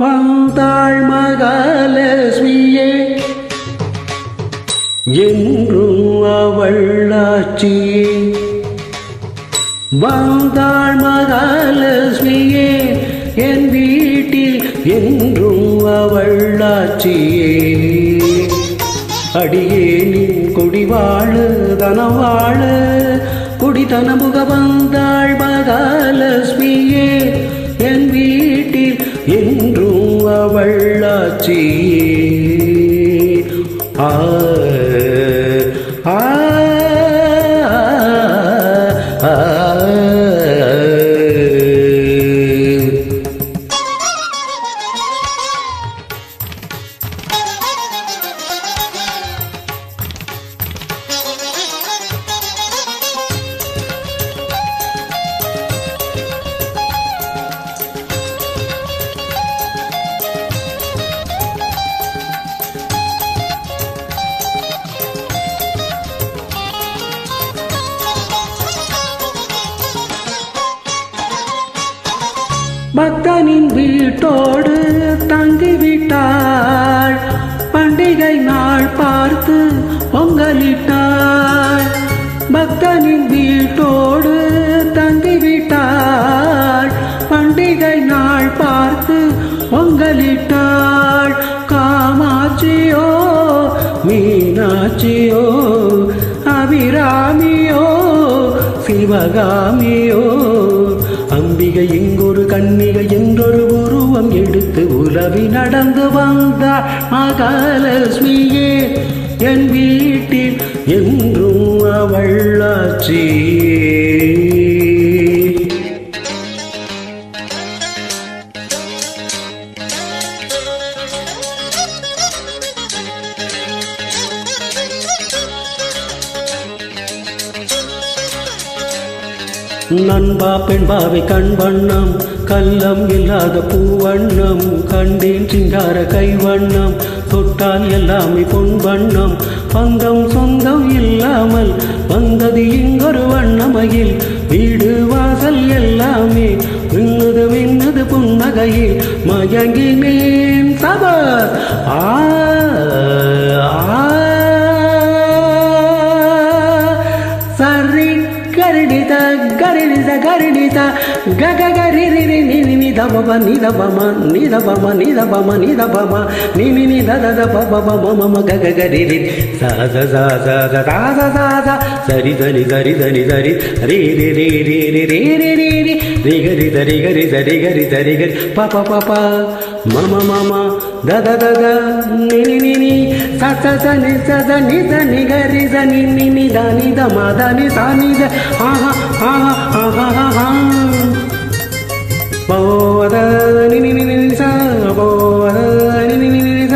வந்தாள் மகாலட்சுமியே என்றும் அவள் ஆட்சியே. வந்தாள் மகாலட்சுமியே என் வீட்டில் என்றும் அவள் ஆட்சியே. அடியேனின் கொடிவாழ தனவாழ குடித்தனமுக வந்தாள் மகாலட்சுமியே என் வீட்டில் என்றும் அவள் ஆட்சியே. ஆ ஆ பக்தனின் வீட்டோடு தங்கிவிட்டாள். பண்டிகை நாள் பார்த்து பொங்கலிட்டாள். பக்தனின் வீட்டோடு தங்கிவிட்டாள். பண்டிகை நாள் பார்த்து பொங்கலிட்டாள். காமாட்சியோ மீனாட்சியோ அபிராமியோ சிவகாமியோ அம்பிகை இங்கொரு கன்னிகை என்றொரு உருவம் எடுத்து உலவி நடந்து வந்தாள் மகாலட்சுமியே என் வீட்டில் என்றும் அவள் ஆட்சியே. நண்பா பெண்பாவை கண் வண்ணம் கள்ளம் இல்லாத பூவண்ணம் கண்டேன் சிங்கார கைவண்ணம் தொட்டால் எல்லாமே பொன் வண்ணம் பந்தம் சொந்தம் இல்லாமல் வந்தது இங்கொரு வண்ணமயில் வீடு வாசல் எல்லாமே மின்னது மின்னது புன்னகையில் மயங்கினேன் சபா ஆ சரி கரிணித கரிணித கரிணித கக கரி ரி நி நி த ப நி த ப ம நி த ப ம நி த ப ம நி த ப ம நி நி நி த த த ப ப ம ம ம க க கரி ரி ச ச ச ச ச த ச ச ச சரி தனி சரி தனி சரி ரி ரி ரி ரி ரி ரி ரி ரி ரி ரி கரி சரி கரி சரி கரி சரி கரி ப ப ப ப ம ம ம ம த த த த நி நி நி நி ச ச ச நி ச ச நி ச நி கரி ச நி நி நி த நி த ம த நி ச நி த ஆஹா ஆஹா ஆஹா ஆஹா போத நி நி நி நி ச போத நி நி நி நி ச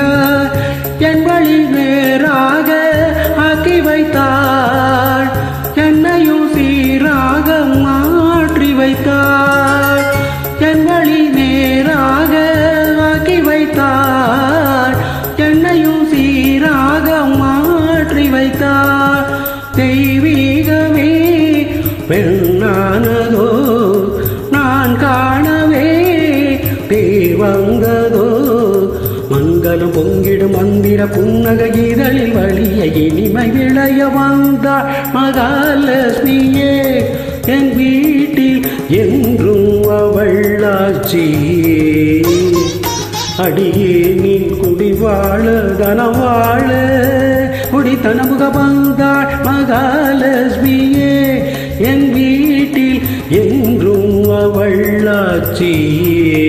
என் வழி நேராக ஆக்கி வைத்தாள். என்னையும் சீராக மாற்றி வைத்தாள். என் வழி நேராக ஆக்கி வைத்தாள். என்னையும் சீராக மாற்றி வைத்தாள். தெய்வீகமே பெண்ணானதோ நான் காணவே தேவந்ததோ மங்களம் பொங்கிடும் மந்திர புன்னக இதழில் வழிய இனிமை விளைய வந்தாள் மகாலட்சுமியே என் வீட்டில் என்றும் அவள் ஆட்சியே. அடியேனின் குடிவாழ தனவாழ குடித்தனமுக வந்தாள் மகாலட்சுமியே என் வீட்டில் என்றும் அவள் ஆட்சியே.